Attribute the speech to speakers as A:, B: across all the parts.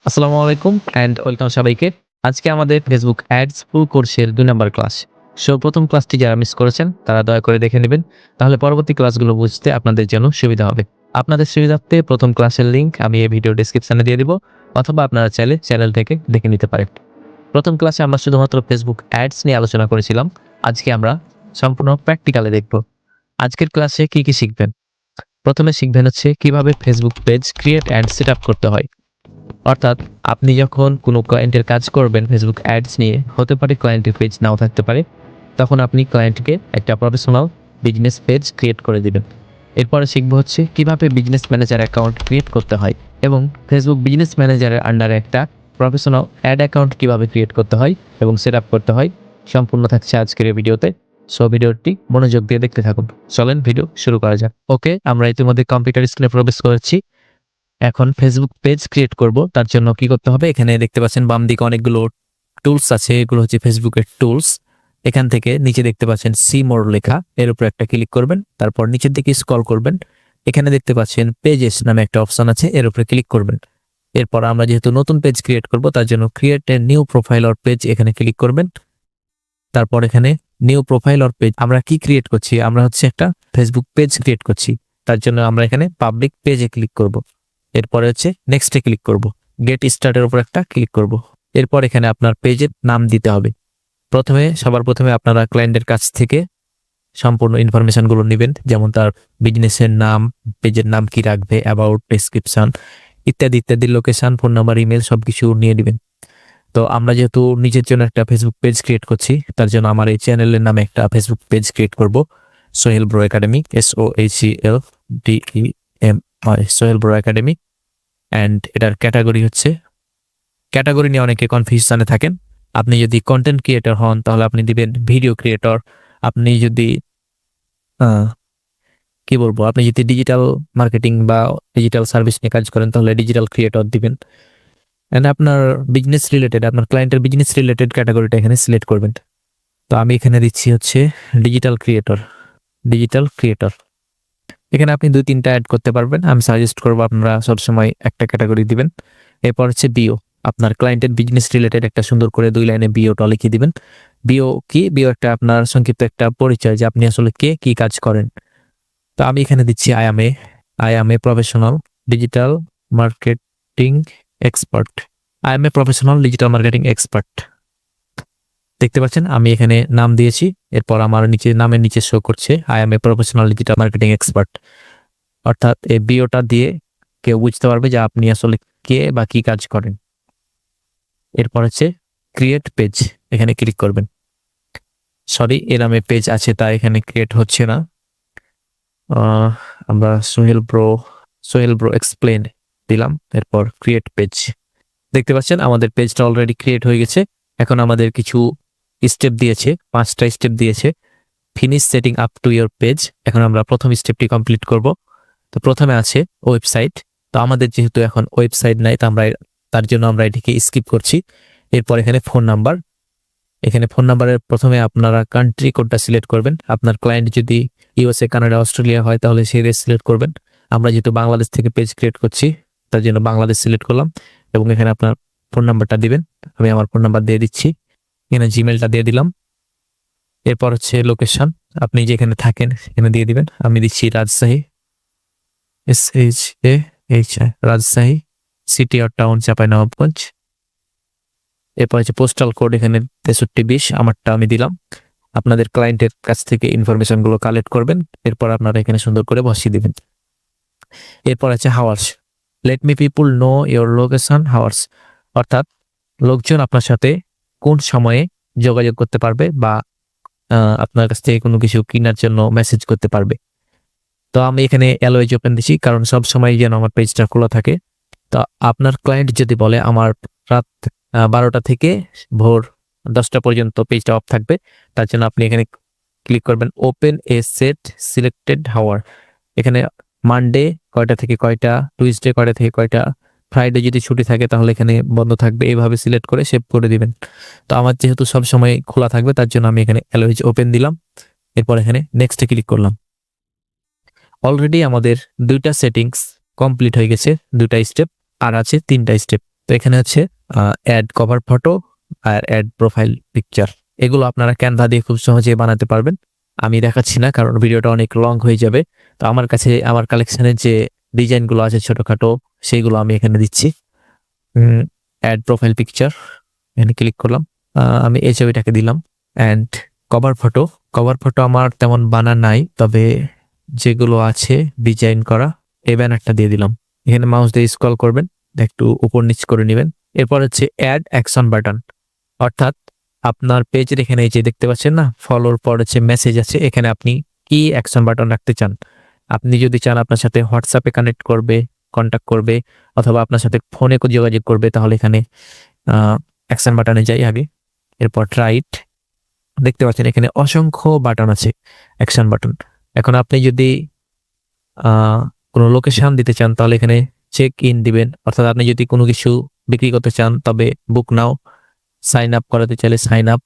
A: আসসালামু আলাইকুম and welcome সবাইকে। আজকে আমাদের ফেসবুক অ্যাডস ফুল কোর্সের ২ নাম্বার ক্লাস। প্রথম ক্লাসটি যারা মিস করেছেন তারা দয়া করে দেখে নেবেন। তাহলে পরবর্তী ক্লাসগুলো বুঝতে আপনাদের জন্য সুবিধা হবে। আপনাদের সুবিধার্থে প্রথম ক্লাসের লিংক আমি এই ভিডিও ডেসক্রিপশনে দিয়ে দিব অথবা আপনারা চাইলে চ্যানেল থেকে দেখে নিতে পারেন। প্রথম ক্লাসে আমরা শুধুমাত্র ফেসবুক অ্যাডস নিয়ে আলোচনা করেছিলাম। আজকে আমরা সম্পূর্ণ প্র্যাকটিক্যালে দেখব। আজকের ক্লাসে কি শিখবেন? প্রথমে শিখবেন হচ্ছে কিভাবে Facebook page create and setup করতে হয়। অর্থাৎ আপনি যখন কোনো ক্লায়েন্টের কাজ করবেন ফেসবুক অ্যাডস নিয়ে, হতে পারে ক্লায়েন্টের পেজ নাও থাকতে পারে, তখন আপনি ক্লায়েন্টকে একটা প্রফেশনাল বিজনেস পেজ ক্রিয়েট করে দিবেন। এরপরে শিখবো হচ্ছে কিভাবে বিজনেস ম্যানেজার অ্যাকাউন্ট ক্রিয়েট করতে হয় এবং ফেসবুক বিজনেস ম্যানেজারের আন্ডারে একটা প্রফেশনাল অ্যাড অ্যাকাউন্ট কিভাবে ক্রিয়েট করতে হয় এবং সেট আপ করতে হয়, সম্পূর্ণ থাকছে আজকের এই ভিডিওতে। ভিডিওটি মনোযোগ দিয়ে দেখতে থাকুন। চলেন ভিডিও শুরু করা যাক। ওকে, আমরা ইতিমধ্যে কম্পিউটার স্ক্রিনে প্রবেশ করেছি। এখন ফেসবুক পেজ ক্রিয়েট করব, তার জন্য কি করতে হবে? এখানে দেখতে পাচ্ছেন বাম দিকে অনেকগুলো টুলস আছে, এগুলো হচ্ছে ফেসবুকের টুলস। এখান থেকে নিচে দেখতে পাচ্ছেন সি মোর লেখা, এর উপর একটা ক্লিক করবেন, তারপর নিচের দিকে স্ক্রল করবেন। এখানে দেখতে পাচ্ছেন পেজেস নামে একটা অপশন আছে, এর উপরে ক্লিক করবেন। এরপর আমরা যেহেতু নতুন পেজ ক্রিয়েট করব, তার জন্য create a new profile or page এখানে ক্লিক করবেন। তারপর এখানে নিউ প্রোফাইল অর পেজ, আমরা কি ক্রিয়েট করছি? আমরা হচ্ছে একটা ফেসবুক পেজ ক্রিয়েট করছি, তার জন্য আমরা এখানে পাবলিক পেজে ক্লিক করব। এরপরে হচ্ছে নেক্সটে ক্লিক করব, গেট স্টার্টের উপর একটা ক্লিক করব। এরপর এখানে আপনার পেজের নাম দিতে হবে। সবার প্রথমে আপনারা ক্লায়েন্টের কাছ থেকে সম্পূর্ণ ইনফরমেশনগুলো নেবেন, যেমন তার বিজনেসের নাম, পেজের নাম কি রাখবে, অ্যাবাউট, ডেসক্রিপশন ইত্যাদি, লোকেশন, ফোন নাম্বার, ইমেল সবকিছু নিয়ে নেবেন। তো আমরা যেহেতু নিজের জন্য একটা ফেসবুক পেজ ক্রিয়েট করছি, তার জন্য আমার এই চ্যানেলের নামে একটা ফেসবুক পেজ ক্রিয়েট করব, Sohel bro academy, SOHELDEMI, Sohel bro academy. And এটার ক্যাটাগরি নিয়ে অনেকে কনফিউশনে থাকেন। আপনি যদি কন্টেন্ট ক্রিয়েটর হন তাহলে আপনি দিবেন ভিডিও ক্রিয়েটর। আপনি যদি আপনি যদি ডিজিটাল মার্কেটিং বা ডিজিটাল সার্ভিস নিয়ে কাজ করেন তাহলে ডিজিটাল ক্রিয়েটর দিবেন। অ্যান্ড আপনার আপনার ক্লায়েন্টের বিজনেস রিলেটেড ক্যাটাগরিটা এখানে সিলেক্ট করবেন। তো আমি এখানে দিচ্ছি হচ্ছে ডিজিটাল ক্রিয়েটর। এখানে আপনি 2-3টা অ্যাড করতে পারবেন, আমি সাজেস্ট করবো আপনারা সবসময় একটা ক্যাটাগরি দিবেন। এরপর হচ্ছে বিও, আপনার ক্লায়েন্টের বিজনেস রিলেটেড একটা সুন্দর করে 2 লাইনে বিওটা লিখে দিবেন। বিও একটা আপনার সংক্ষিপ্ত একটা পরিচয় যে আপনি আসলে কে, কি কাজ করেন। তো আমি এখানে দিচ্ছি I M a professional digital marketing expert. দেখতে পাচ্ছেন আমি এখানে নাম দিয়েছি, এরপর আমার নামের নিচে শো করছে I M a professional digital marketing expert. অর্থাৎ এই বিওটা দিয়ে কেউ বুঝতে পারবে যে আপনি আসলে কে বা কি কাজ করেন। এরপর হচ্ছে ক্রিয়েট পেজ, এখানে ক্লিক করবেন। সরি, এর নামে পেজ আছে তাই এখানে ক্রিয়েট হচ্ছে না। আমরা সোহেল ব্রো এক্সপ্লেন দিলাম, এরপর ক্রিয়েট পেজ। দেখতে পাচ্ছেন আমাদের পেজটা অলরেডি ক্রিয়েট হয়ে গেছে। এখন আমাদের কিছু স্টেপ দিয়েছে, 5টা স্টেপ দিয়েছে। Finish setting up to your page, এখন আমরা প্রথম স্টেপটি কমপ্লিট করব। তো প্রথমে আছে ওয়েবসাইট। তো আমাদের যেহেতু এখন ওয়েবসাইট নাই, তার জন্য আমরা এটিকে স্কিপ করছি। এরপর এখানে ফোন নাম্বারের প্রথমে আপনারা কান্ট্রি কোডটা সিলেক্ট করবেন। আপনার ক্লায়েন্ট যদি ইউএসএ, কানাডা, অস্ট্রেলিয়া হয় তাহলে সেই দেশ সিলেক্ট করবেন। আমরা যেহেতু বাংলাদেশ থেকে পেজ ক্রিয়েট করছি তার জন্য বাংলাদেশ সিলেক্ট করলাম এবং এখানে আপনার ফোন নাম্বারটা দিবেন। আমি আমার ফোন নাম্বার দিয়ে দিচ্ছি, এখানে জিমেলটা দিয়ে দিলাম। এরপর হচ্ছে লোকেশন, আপনি যেখানে থাকেন এখানে দিয়ে দিবেন। আমি দিচ্ছি Rajshahi, Rajshahi, city or town Chapainawabganj. এরপর হচ্ছে পোস্টাল কোড, এখানে 6320, আমারটা আমি দিলাম। আপনাদের ক্লায়েন্টের কাছ থেকে ইনফরমেশনগুলো কালেক্ট করবেন, এরপর আপনারা এখানে সুন্দর করে বসিয়ে দিবেন। এরপর আছে hours, let me people know your location hours, অর্থাৎ লোকজন আপনার সাথে কোন সময়ে যোগাযোগ করতে পারবে বা আপনার কাছ থেকে কোনো কিছু কেনার জন্য মেসেজ করতে পারবে। তো আমি এখানে অ্যালওয়েজ ওপেন দিচ্ছি, কারণ সব সময় যেন আমার পেজটা খোলা থাকে। তো আপনার ক্লায়েন্ট যদি বলে আমার রাত 12টা থেকে ভোর 10টা পর্যন্ত পেজটা অফ থাকবে, তার জন্য আপনি এখানে ক্লিক করবেন ওপেন এ সেট সিলেক্টেড হাওয়ার। এখানে মানডে কয়টা থেকে কয়টা, টুইসডে কয়টা থেকে কয়টা, ফ্রাইডে যদি ছুটি থাকে তাহলে এখানে বন্ধ থাকবে, এইভাবে সিলেক্ট করে সেভ করে দিবেন। তো আমার যেহেতু সব সময় খোলা থাকবে তার জন্য আমি এখানে অ্যালওয়েজ ওপেন দিলাম। এরপর এখানে নেক্সটে ক্লিক করলাম। অলরেডি আমাদের 2টা সেটিংস কমপ্লিট হয়ে গেছে, 2টা স্টেপ, আর আছে 3টা স্টেপ। তো এখানে হচ্ছে অ্যাড কভার ফটো আর অ্যাড প্রোফাইল পিকচার, এগুলো আপনারা ক্যানভা দিয়ে খুব সহজে বানাতে পারবেন। আমি দেখাচ্ছি না কারণ ভিডিওটা অনেক লং হয়ে যাবে। তো আমার কাছে আমার কালেকশনের যে ডিজাইনগুলো আছে ছোটখাটো, সেইগুলো আমি এখানে দিচ্ছি। অ্যাড প্রোফাইল পিকচার, এখানে ক্লিক করলাম, আমি এই ছবিটাকে দিলাম। অ্যান্ড কভার ফটো আমার তেমন বানা নাই, তবে যেগুলো আছে ডিজাইন করা, এই ব্যানারটা দিয়ে দিলাম। এখানে মাউস দিয়ে স্ক্রল করবেন, একটু উপর নিচ করে নেবেন। এরপর হচ্ছে অ্যাড অ্যাকশন বাটন, অর্থাৎ আপনার পেজের এখানে এই যে দেখতে পাচ্ছেন না, ফলোর পর হচ্ছে মেসেজ আছে, এখানে আপনি কি অ্যাকশন বাটন রাখতে চান। আপনি যদি চান আপনার সাথে হোয়াটসঅ্যাপে কন্ট্যাক্ট করবে অথবা আপনার সাথে ফোনে যোগাযোগ করবে, তাহলে এখানে অ্যাকশন বাটনে যাই আগে। এরপর রাইট, দেখতে পাচ্ছেন এখানে অসংখ্য বাটন আছে, অ্যাকশন বাটন। এখন আপনি যদি কোনো লোকেশন দিতে চান তাহলে এখানে চেক ইন দিবেন, অর্থাৎ আপনি যদি কোনো কিছু বিক্রি করতে চান তবে বুক নাও, সাইন আপ করাতে চাইলে সাইন আপ।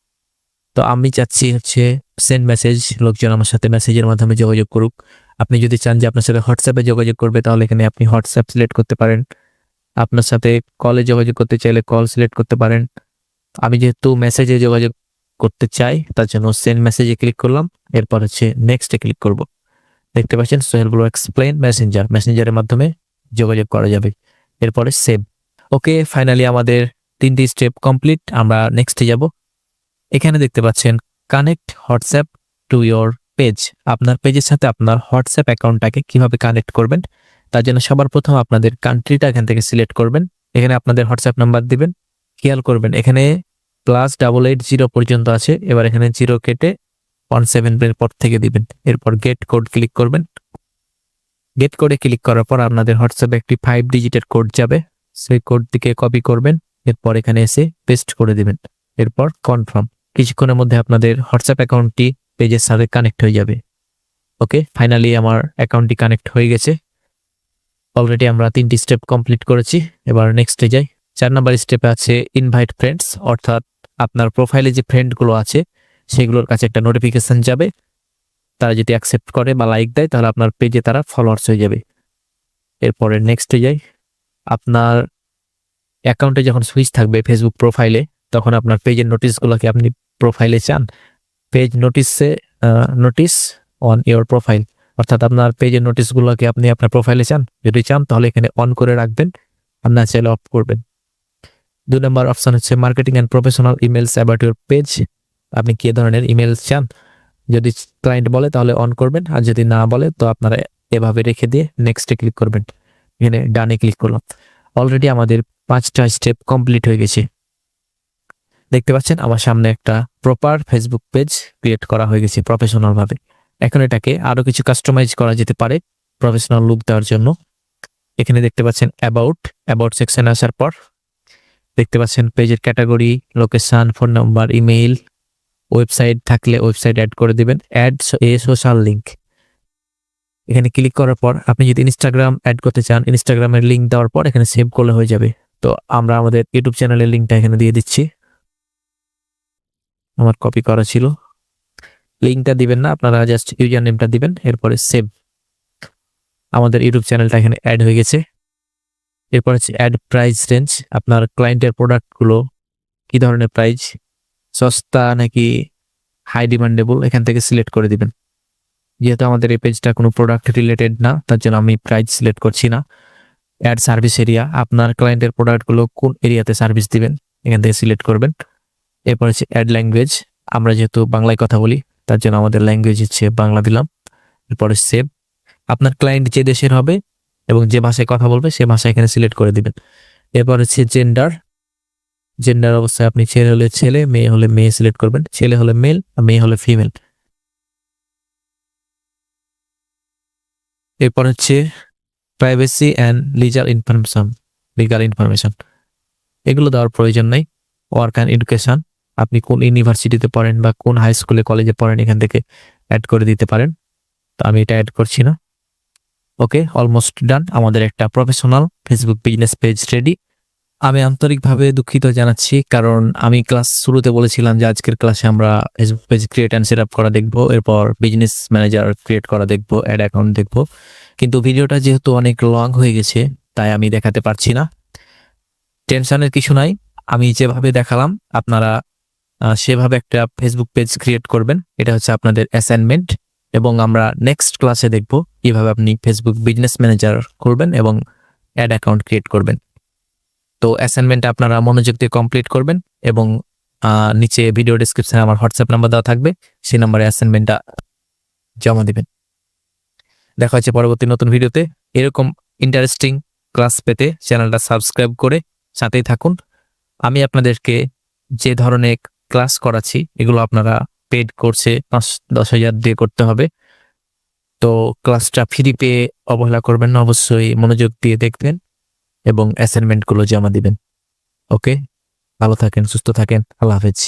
A: তো আমি চাচ্ছি হচ্ছে সেন্ড মেসেজ, লোকজন আমার সাথে মেসেজের মাধ্যমে যোগাযোগ করুক। আপনি যদি চান যে আপনার সাথে হোয়াটসঅ্যাপে যোগাযোগ করবে, তাহলে এখানে আপনি হোয়াটসঅ্যাপ সিলেক্ট করতে পারেন। আপনার সাথে কলে যোগাযোগ করতে চাইলে কল সিলেক্ট করতে পারেন। আমি যেহেতু মেসেজে যোগাযোগ করতে চাই তার জন্য সেন্ড মেসেজে ক্লিক করলাম, এরপর হচ্ছে নেক্সটে ক্লিক করব। দেখতে পাচ্ছেন সোহেল ব্রো এক্সপ্লেইন মেসেঞ্জারের মাধ্যমে যোগাযোগ করা যাবে। এরপরে সেভ। ওকে, ফাইনালি আমাদের 3টি স্টেপ কমপ্লিট। আমরা নেক্সটে যাব। এখানে দেখতে পাচ্ছেন connect WhatsApp to your page. আপনার পেজের সাথে আপনার হোয়াটসঅ্যাপ অ্যাকাউন্টটাকে কিভাবে কানেক্ট করবেন, তার জন্য সবার প্রথম আপনাদের কান্ট্রিটা এখান থেকে সিলেক্ট করবেন। এখানে আপনাদের হোয়াটসঅ্যাপ নাম্বার দিবেন। খেয়াল করবেন এখানে +8880 পর্যন্ত আছে, এবার এখানে 0 কেটে 17 এর পর থেকে দিবেন। এরপর গেট কোড ক্লিক করবেন। গেট কোডে ক্লিক করার পর আপনাদের হোয়াটসঅ্যাপে একটি 5 ডিজিটের কোড যাবে, সেই কোডটিকে কপি করবেন, এরপর এখানে এসে পেস্ট করে দিবেন। এরপর কনফার্ম। কিছুক্ষণের মধ্যে আপনাদের হোয়াটসঅ্যাপ অ্যাকাউন্টটি পেজের সাথে কানেক্ট হয়ে যাবে। ওকে, ফাইনালি আমার অ্যাকাউন্টটি কানেক্ট হয়ে গেছে। অলরেডি আমরা 3টি স্টেপ কমপ্লিট করেছি। এবার নেক্সটে যাই। 4 নাম্বার স্টেপে আছে ইনভাইট ফ্রেন্ডস, অর্থাৎ আপনার প্রোফাইলে যে ফ্রেন্ডগুলো আছে সেগুলোর কাছে একটা নোটিফিকেশন যাবে। তারা যদি অ্যাকসেপ্ট করে বা লাইক দেয় তাহলে আপনার পেজে তারা ফলোয়ার্স হয়ে যাবে। এরপরে নেক্সটে যাই। আপনার অ্যাকাউন্টে যখন সুইচ থাকবে ফেসবুক প্রোফাইলে, তখন আপনার পেজের নোটিশগুলোকে আপনি প্রোফাইলে চান, page notice on your profile, অর্থাৎ আপনার পেজের নোটিশগুলোকে আপনি আপনার প্রোফাইলে চান। যদি চান তাহলে এখানে অন করে রাখবেন, আপনার চাইলে অফ করবেন। 2 নম্বর অপশন হচ্ছে marketing and professional emails about your page. আপনি কি ধরনের ইমেল চান, যদি ক্লায়েন্ট বলে তাহলে অন করবেন, আর যদি না বলে তো আপনারা এভাবে রেখে দিয়ে নেক্সটে ক্লিক করবেন। এখানে ডানে ক্লিক করলাম। অলরেডি আমাদের 5টা স্টেপ কমপ্লিট হয়ে গেছে। দেখতে পাচ্ছেন আমার সামনে একটা প্রপার ফেসবুক পেজ ক্রিয়েট করা হয়ে গেছে প্রফেশনাল ভাবে। এখন এটাকে আরো কিছু কাস্টমাইজ করা যেতে পারে প্রফেশনাল লুক দেওয়ার জন্য। এখানে দেখতে পাচ্ছেন অ্যাবাউট সেকশনে আসার পর দেখতে পাচ্ছেন পেজের category, location, phone number, email, website থাকলে ওয়েবসাইট অ্যাড করে দিবেন। অ্যাড এ সোশ্যাল লিঙ্ক, এখানে ক্লিক করার পর আপনি যদি ইনস্টাগ্রাম অ্যাড করতে চান, ইনস্টাগ্রামের লিঙ্ক দেওয়ার পর এখানে সেভ করলে হয়ে যাবে। তো আমরা আমাদের ইউটিউব চ্যানেলের লিঙ্কটা এখানে দিয়ে দিচ্ছি, আমার কপি করা ছিল। লিঙ্কটা দিবেন না, আপনারা জাস্ট ইউজার নেমটা দিবেন, এরপরে সেভ। আমাদের ইউটিউব চ্যানেলটা এখানে অ্যাড হয়ে গেছে। এরপর হচ্ছে অ্যাড প্রাইস রেঞ্জ, আপনার ক্লায়েন্টের প্রোডাক্টগুলো কি ধরনের প্রাইস, সস্তা নাকি হাই ডিমান্ডেবল, এখান থেকে সিলেক্ট করে দিবেন। যেহেতু আমাদের এই পেজটা কোনো প্রোডাক্ট রিলেটেড না, তার জন্য আমি প্রাইস সিলেক্ট করছি না। অ্যাড সার্ভিস এরিয়া, আপনার ক্লায়েন্টের প্রোডাক্টগুলো কোন এরিয়াতে সার্ভিস দিবেন এখান থেকে সিলেক্ট করবেন। এরপর হচ্ছে অ্যাড ল্যাঙ্গুয়েজ, আমরা যেহেতু বাংলায় কথা বলি তার জন্য আমাদের ল্যাঙ্গুয়েজ হচ্ছে বাংলা দিলাম। এরপরে সেভ। আপনার ক্লায়েন্ট যে দেশের হবে এবং যে ভাষায় কথা বলবে সে ভাষা এখানে সিলেক্ট করে দিবেন। এরপর হচ্ছে জেন্ডার অবস্থায় আপনি ছেলে হলে ছেলে, মেয়ে হলে মেয়ে সিলেক্ট করবেন। ছেলে হলে মেল আর মেয়ে হলে ফিমেল। এরপর হচ্ছে প্রাইভেসি অ্যান্ড লিগাল ইনফরমেশন, এগুলো দেওয়ার প্রয়োজন নেই। ওয়ার্ক অ্যান্ড এডুকেশন, আপনি কোন ইউনিভার্সিটিতে পড়েন বা কোন হাই স্কুলে কলেজে পড়েন এখান থেকে অ্যাড করে দিতে পারেন। তো আমি এটা অ্যাড করছি না। ওকে, অলমোস্ট ডান। আমাদের একটা professional Facebook business page ready. আমি আন্তরিকভাবে দুঃখিত জানাচ্ছি, কারণ আমি ক্লাস শুরুতে বলেছিলাম যে আজকের ক্লাসে আমরা Facebook page create and set up করা দেখবো, এরপর বিজনেস ম্যানেজার ক্রিয়েট করা দেখবো, অ্যাড অ্যাকাউন্ট দেখবো। কিন্তু ভিডিওটা যেহেতু অনেক লং হয়ে গেছে তাই আমি দেখাতে পারছি না। টেনশনের কিছু নাই, আমি যেভাবে দেখালাম আপনারা সেভাবে একটা ফেসবুক পেজ ক্রিয়েট করবেন। এটা হচ্ছে আপনাদের অ্যাসাইনমেন্ট, এবং আমরা নেক্সট ক্লাসে দেখব কিভাবে আপনি ফেসবুক বিজনেস ম্যানেজার করবেন এবং অ্যাড অ্যাকাউন্ট ক্রিয়েট করবেন। তো অ্যাসাইনমেন্ট আপনারা মনোযোগ দিয়ে কমপ্লিট করবেন, এবং নিচে ভিডিও ডেসক্রিপশনে আমার হোয়াটসঅ্যাপ নাম্বার দেওয়া থাকবে, সেই নাম্বারে অ্যাসাইনমেন্টটা জমা দিবেন। দেখা হচ্ছে পরবর্তী নতুন ভিডিওতে। এরকম ইন্টারেস্টিং ক্লাস পেতে চ্যানেলটা সাবস্ক্রাইব করে সাথেই থাকুন। আমি আপনাদেরকে যে ধরনের ক্লাস করাচ্ছি এগুলো আপনারা পেড কোর্সে 5-10 হাজার দিয়ে করতে হবে। তো ক্লাসটা ফ্রি পেয়ে অবহেলা করবেন না, অবশ্যই মনোযোগ দিয়ে দেখবেন এবং অ্যাসাইনমেন্টগুলো জমা দিবেন। ওকে, ভালো থাকেন, সুস্থ থাকেন, আল্লাহ হাফেজ।